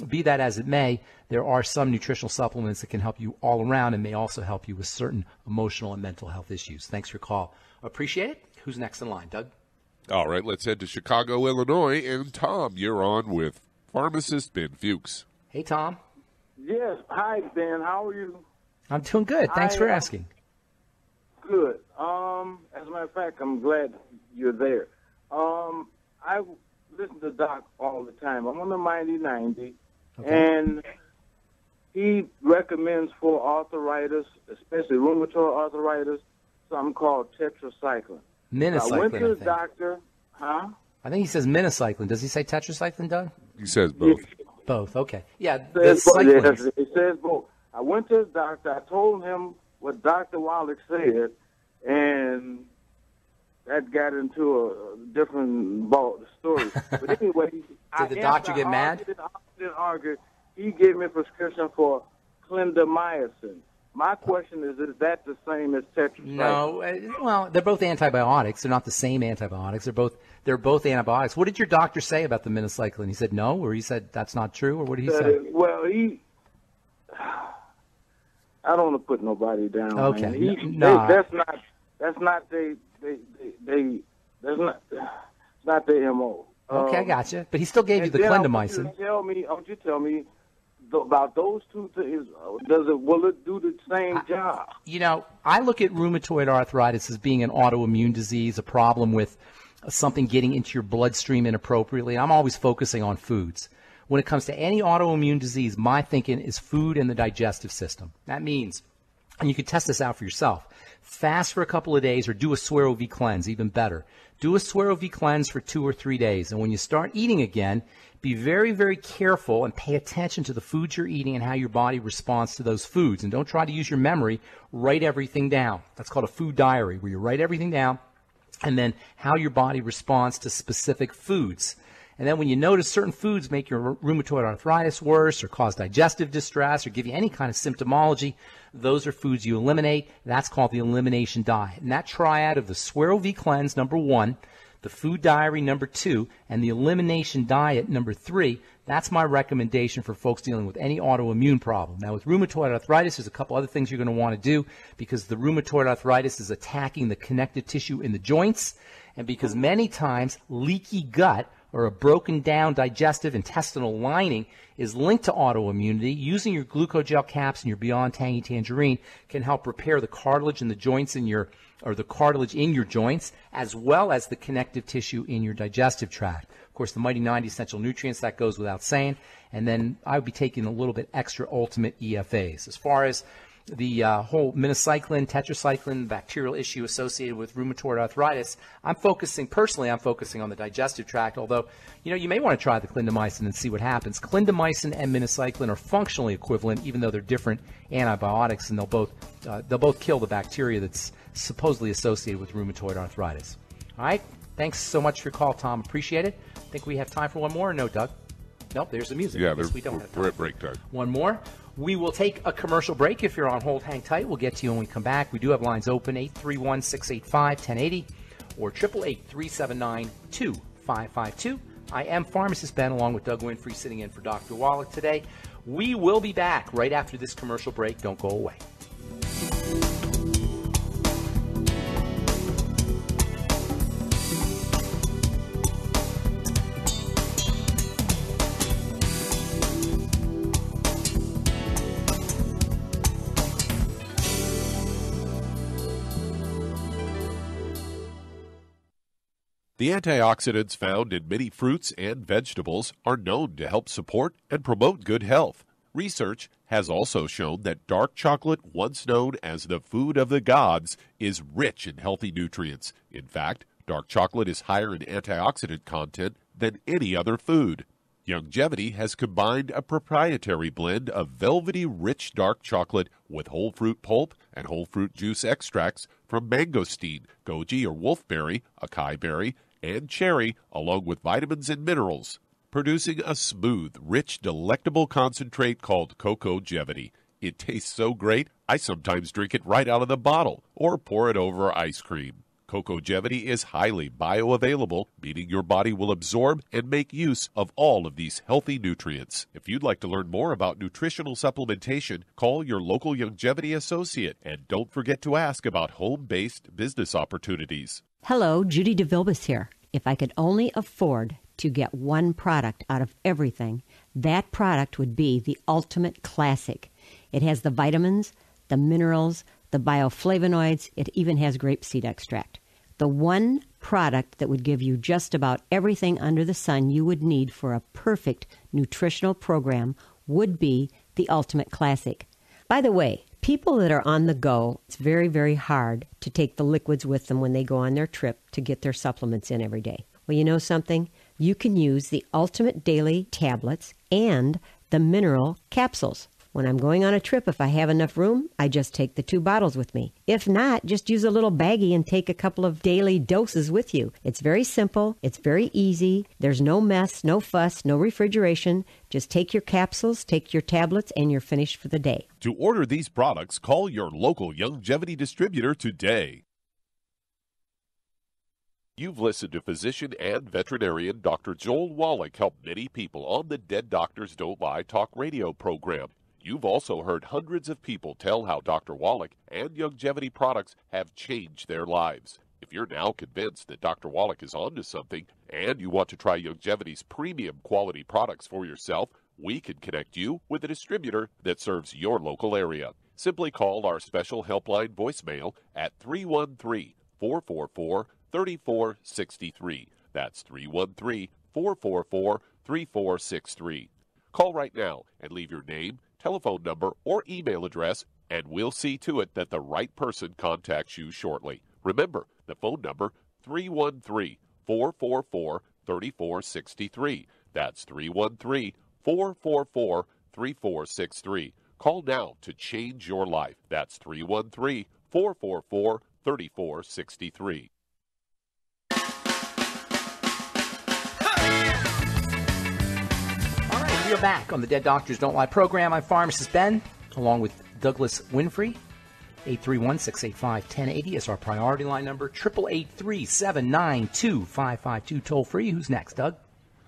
be that as it may, there are some nutritional supplements that can help you all around and may also help you with certain emotional and mental health issues. Thanks for your call. Appreciate it. Who's next in line, Doug? All right, let's head to Chicago, Illinois. And Tom, you're on with Pharmacist Ben Fuchs. Hey, Tom. Yes. Hi, Ben. How are you? I'm doing good. Thanks for asking. Good. As a matter of fact, I'm glad you're there. I listen to Doc all the time. I'm on the Mighty 90, and he recommends for arthritis, especially rheumatoid arthritis, something called tetracycline. Minocycline, I went to the doctor. Huh? I think he says minocycline. Does he say tetracycline, Doug? He says both. Both, okay. Yeah, it says both. I went to the doctor. I told him what Dr. Wallach said, and that got into a different story. But anyway, did the doctor get mad? Argued. He gave me a prescription for clindamycin. My question is that the same as tetracycline? No, well, they're both antibiotics. They're not the same antibiotics. They're both antibiotics. What did your doctor say about the minocycline? He said no, or he said that's not true, or what did he say? Well, I don't want to put nobody down. Okay, that's not their MO. Okay, I got you. But he still gave you the clindamycin. I want you to tell me about those two things. Will it do the same job? You know, I look at rheumatoid arthritis as being an autoimmune disease, a problem with something getting into your bloodstream inappropriately. I'm always focusing on foods. When it comes to any autoimmune disease, my thinking is food and the digestive system. That means, and you can test this out for yourself, fast for a couple of days or do a Suero V cleanse, even better. Do a Suero V cleanse for 2 or 3 days. And when you start eating again, be very, very careful and pay attention to the foods you're eating and how your body responds to those foods. And don't try to use your memory. Write everything down. That's called a food diary, where you write everything down and then how your body responds to specific foods. And then when you notice certain foods make your rheumatoid arthritis worse or cause digestive distress or give you any kind of symptomology, those are foods you eliminate. That's called the elimination diet. And that triad of the Suero V cleanse, number 1, the food diary, number 2, and the elimination diet, number 3, that's my recommendation for folks dealing with any autoimmune problem. Now, with rheumatoid arthritis, there's a couple other things you're going to want to do because the rheumatoid arthritis is attacking the connective tissue in the joints, and because many times leaky gut or a broken down digestive intestinal lining is linked to autoimmunity. Using your glucogel caps and your Beyond Tangy Tangerine can help repair the cartilage in the joints or the cartilage in your joints, as well as the connective tissue in your digestive tract. Of course, the Mighty 90 essential nutrients, that goes without saying. And then I would be taking a little bit extra ultimate EFAs. As far as the whole minocycline, tetracycline, bacterial issue associated with rheumatoid arthritis, I'm focusing on the digestive tract, although, you may want to try the clindamycin and see what happens. Clindamycin and minocycline are functionally equivalent, even though they're different antibiotics, and they'll both kill the bacteria that's supposedly associated with rheumatoid arthritis. All right? Thanks so much for your call, Tom. Appreciate it. Think we have time for one more or no, Doug? Nope, there's the music. Yeah, we don't have time. We're at break time. One more. We will take a commercial break. If you're on hold, hang tight. We'll get to you when we come back. We do have lines open, 831-685-1080 or 888-379-2552. I am Pharmacist Ben, along with Doug Winfrey, sitting in for Dr. Wallach today. We will be back right after this commercial break. Don't go away. The antioxidants found in many fruits and vegetables are known to help support and promote good health. Research has also shown that dark chocolate, once known as the food of the gods, is rich in healthy nutrients. In fact, dark chocolate is higher in antioxidant content than any other food. Youngevity has combined a proprietary blend of velvety rich dark chocolate with whole fruit pulp and whole fruit juice extracts from mangosteen, goji or wolfberry, acai berry, and cherry, along with vitamins and minerals, producing a smooth, rich, delectable concentrate called Cocogevity. It tastes so great, I sometimes drink it right out of the bottle or pour it over ice cream. Cocogevity is highly bioavailable, meaning your body will absorb and make use of all of these healthy nutrients. If you'd like to learn more about nutritional supplementation, call your local Youngevity associate, and don't forget to ask about home-based business opportunities. Hello, Judy DeVilbus here. If I could only afford to get one product out of everything, that product would be the Ultimate Classic. It has the vitamins, the minerals, the bioflavonoids. It even has grapeseed extract. The one product that would give you just about everything under the sun you would need for a perfect nutritional program would be the Ultimate Classic. By the way, people that are on the go, it's very, very hard to take the liquids with them when they go on their trip to get their supplements in every day. Well, you know something? You can use the Ultimate Daily tablets and the mineral capsules. When I'm going on a trip, if I have enough room, I just take the 2 bottles with me. If not, just use a little baggie and take a couple of daily doses with you. It's very simple. It's very easy. There's no mess, no fuss, no refrigeration. Just take your capsules, take your tablets, and you're finished for the day. To order these products, call your local Youngevity distributor today. You've listened to physician and veterinarian Dr. Joel Wallach help many people on the Dead Doctors Don't Lie talk radio program. You've also heard hundreds of people tell how Dr. Wallach and Youngevity products have changed their lives. If you're now convinced that Dr. Wallach is onto something and you want to try Youngevity's premium quality products for yourself, we can connect you with a distributor that serves your local area. Simply call our special helpline voicemail at 313-444-3463. That's 313-444-3463. Call right now and leave your name, telephone number, or email address, and we'll see to it that the right person contacts you shortly. Remember, the phone number, 313-444-3463. That's 313-444-3463. Call now to change your life. That's 313-444-3463. We are back on the Dead Doctors Don't Lie program. I'm Pharmacist Ben, along with Douglas Winfrey. 831-685-1080 is our priority line number. 888-379-2552, toll free. Who's next, Doug?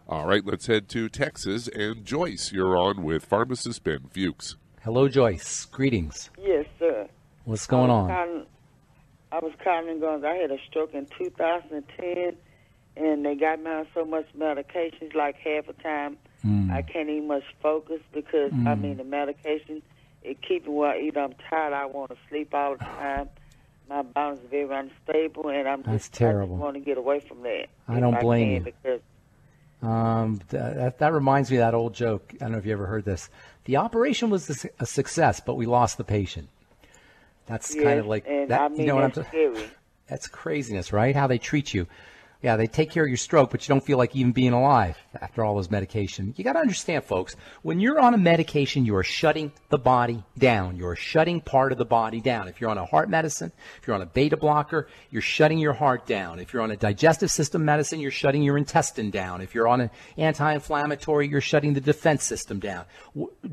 All right, let's head to Texas. And Joyce, you're on with Pharmacist Ben Fuchs. Hello, Joyce. Greetings. Yes, sir. What's going on? I was calling because I had a stroke in 2010, and they got me on so much medications, like half the time. I can't even much focus because, the medication, it keeps me well. Either I'm tired, I want to sleep all the time. My body's very unstable, and That's terrible. I just want to get away from that. I don't blame you. Because that reminds me of that old joke. I don't know if you ever heard this. The operation was a success, but we lost the patient. That's kind of like that. You know what I'm saying? That's craziness, right? How they treat you. Yeah, they take care of your stroke, but you don't feel like even being alive after all those medication. You got to understand, folks, when you're on a medication, you are shutting the body down. You're shutting part of the body down. If you're on a heart medicine, if you're on a beta blocker, you're shutting your heart down. If you're on a digestive system medicine, you're shutting your intestine down. If you're on an anti-inflammatory, you're shutting the defense system down.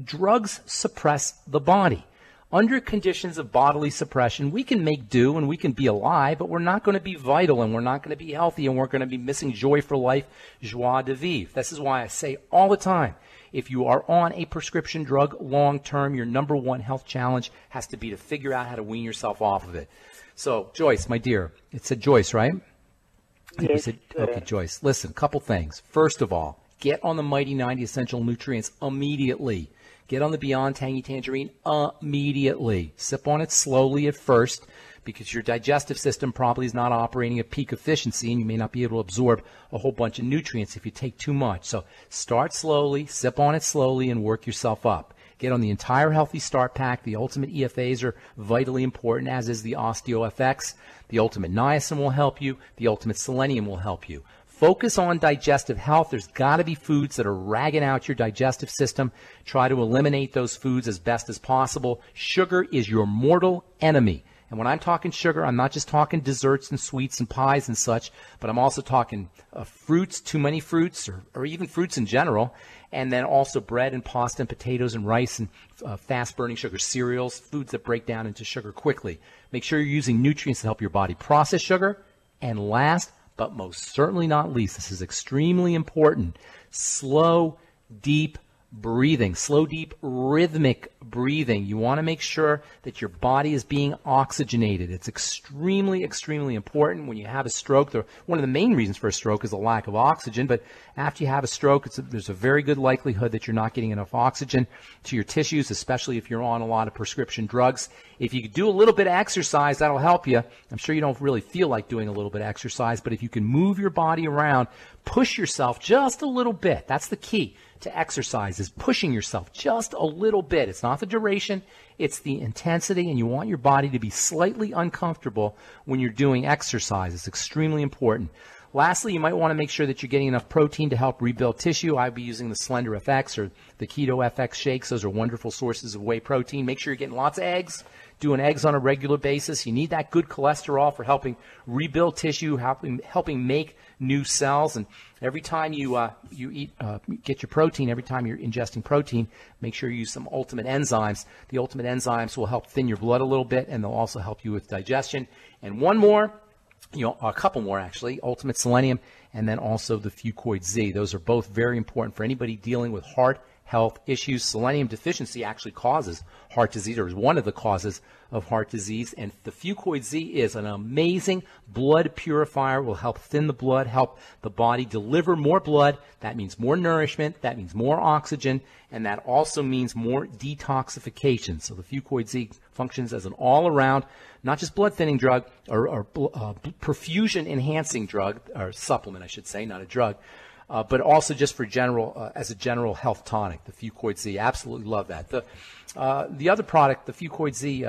Drugs suppress the body. Under conditions of bodily suppression, we can make do and we can be alive, but we're not going to be vital and we're not going to be healthy and we're going to be missing joy for life, joie de vivre. This is why I say all the time, if you are on a prescription drug long term, your number one health challenge has to be to figure out how to wean yourself off of it. So, Joyce, my dear, it said Joyce, right? Yes. Okay, Joyce, listen, couple things. First of all, get on the Mighty 90 Essential Nutrients immediately. Get on the Beyond Tangy Tangerine immediately. Sip on it slowly at first because your digestive system probably is not operating at peak efficiency and you may not be able to absorb a whole bunch of nutrients if you take too much. So start slowly, sip on it slowly, and work yourself up. Get on the entire Healthy Start Pack. The Ultimate EFAs are vitally important, as is the OsteoFX. The Ultimate Niacin will help you. The Ultimate Selenium will help you. Focus on digestive health. There's got to be foods that are ragging out your digestive system. Try to eliminate those foods as best as possible. Sugar is your mortal enemy. And when I'm talking sugar, I'm not just talking desserts and sweets and pies and such, but I'm also talking fruits, too many fruits, or even fruits in general, and then also bread and pasta and potatoes and rice and fast-burning sugar, cereals, foods that break down into sugar quickly. Make sure you're using nutrients to help your body process sugar. And last, but most certainly not least, this is extremely important, slow, deep breathing, slow, deep, rhythmic breathing. You want to make sure that your body is being oxygenated. It's extremely, extremely important. When you have a stroke, one of the main reasons for a stroke is a lack of oxygen, but after you have a stroke, there's a very good likelihood that you're not getting enough oxygen to your tissues, especially if you're on a lot of prescription drugs. If you do a little bit of exercise, that'll help you. I'm sure you don't really feel like doing a little bit of exercise, but if you can move your body around, push yourself just a little bit. That's the key to exercise, is pushing yourself just a little bit. It's not the duration, it's the intensity, and you want your body to be slightly uncomfortable when you're doing exercise. It's extremely important. Lastly, you might want to make sure that you're getting enough protein to help rebuild tissue. I'd be using the Slender FX or the Keto FX shakes. Those are wonderful sources of whey protein. Make sure you're getting lots of eggs, doing eggs on a regular basis. You need that good cholesterol for helping rebuild tissue, helping make new cells. And every time you get your protein, every time you're ingesting protein, make sure you use some ultimate enzymes. The ultimate enzymes will help thin your blood a little bit, and they'll also help you with digestion. And one more, a couple more actually, ultimate selenium, and then also the Fucoid Z. Those are both very important for anybody dealing with heart health issues. Selenium deficiency actually causes heart disease, or is one of the causes of heart disease. And the Fucoid Z is an amazing blood purifier. Will help thin the blood, help the body deliver more blood. That means more nourishment. That means more oxygen. And that also means more detoxification. So the Fucoid Z functions as an all-around, not just blood thinning drug, or perfusion enhancing drug, or supplement, I should say, not a drug. But also just for as a general health tonic, the Fucoid Z. Absolutely love that. The other product, the Fucoid Z,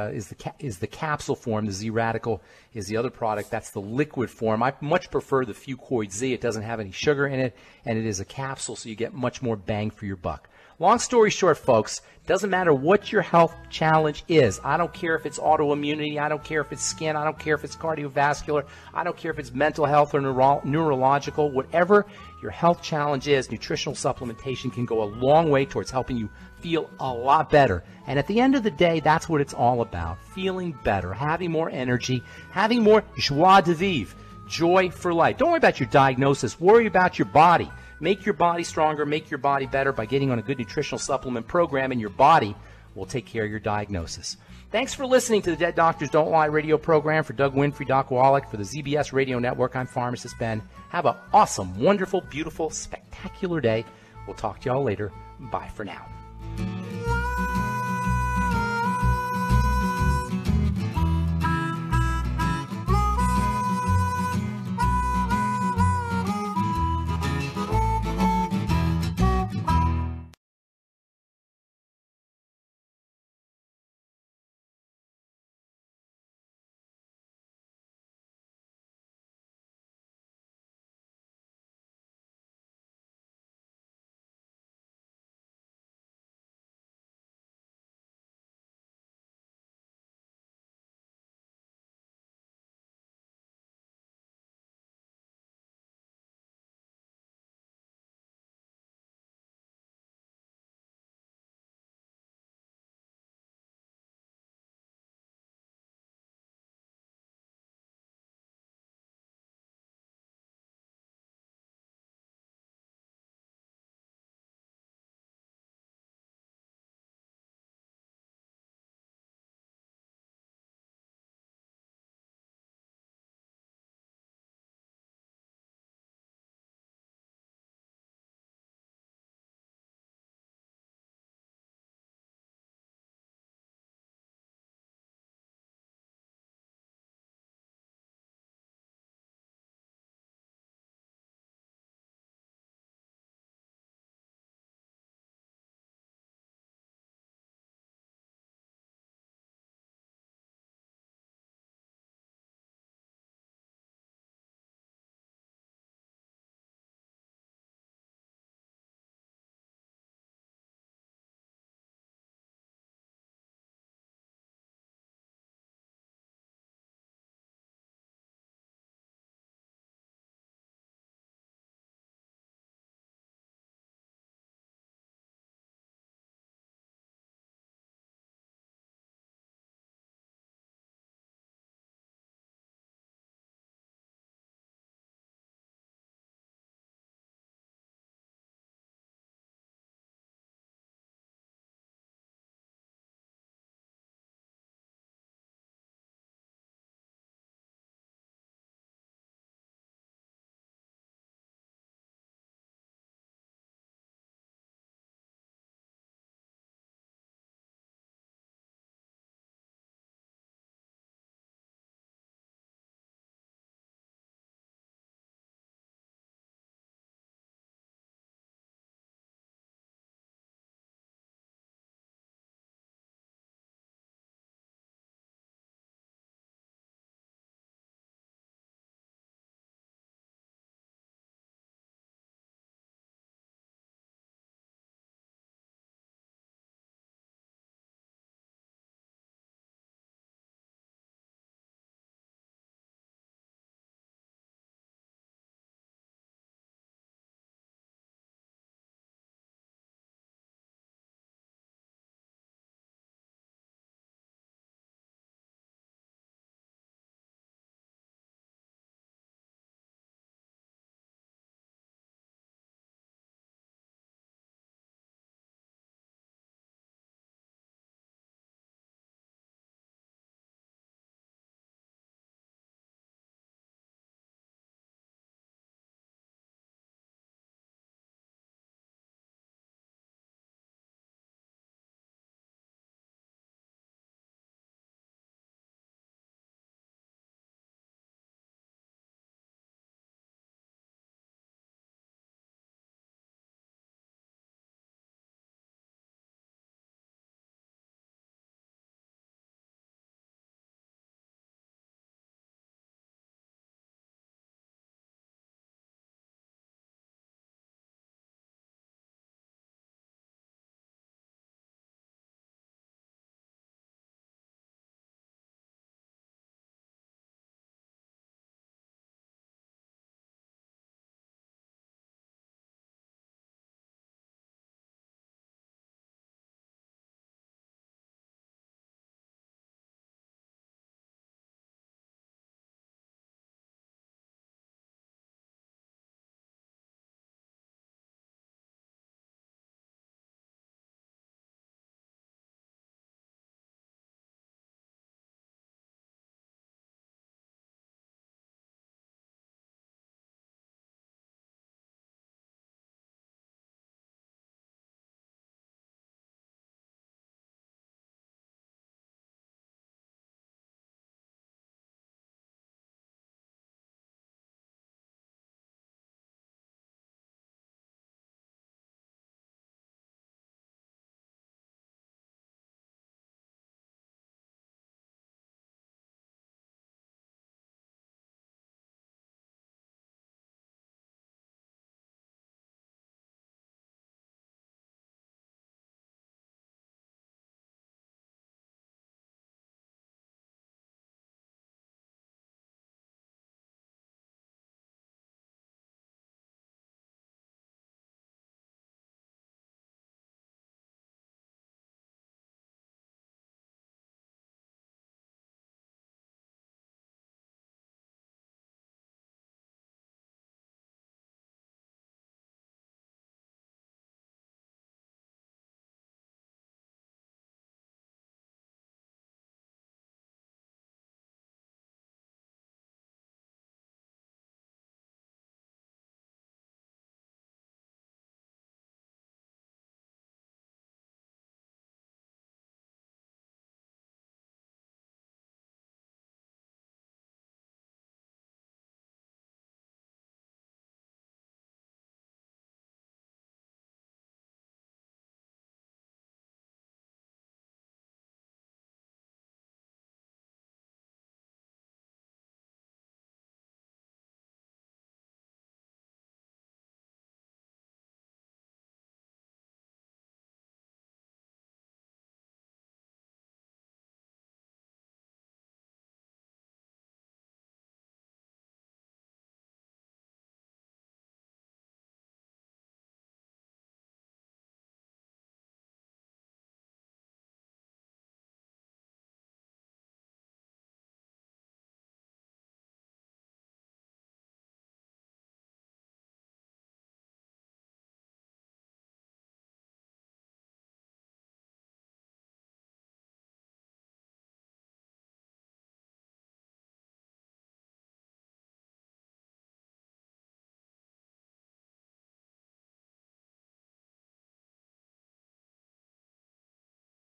is the capsule form. The Z Radical is the other product. That's the liquid form. I much prefer the Fucoid Z. It doesn't have any sugar in it, and it is a capsule, so you get much more bang for your buck. Long story short, folks, doesn't matter what your health challenge is. I don't care if it's autoimmunity. I don't care if it's skin. I don't care if it's cardiovascular. I don't care if it's mental health or neurological. Whatever your health challenge is, nutritional supplementation can go a long way towards helping you feel a lot better. And at the end of the day, that's what it's all about. Feeling better, having more energy, having more joie de vivre, joy for life. Don't worry about your diagnosis. Worry about your body. Make your body stronger, make your body better by getting on a good nutritional supplement program, and your body will take care of your diagnosis. Thanks for listening to the Dead Doctors Don't Lie radio program. For Doug Winfrey, Doc Wallach, for the ZBS Radio Network, I'm Pharmacist Ben. Have an awesome, wonderful, beautiful, spectacular day. We'll talk to y'all later. Bye for now.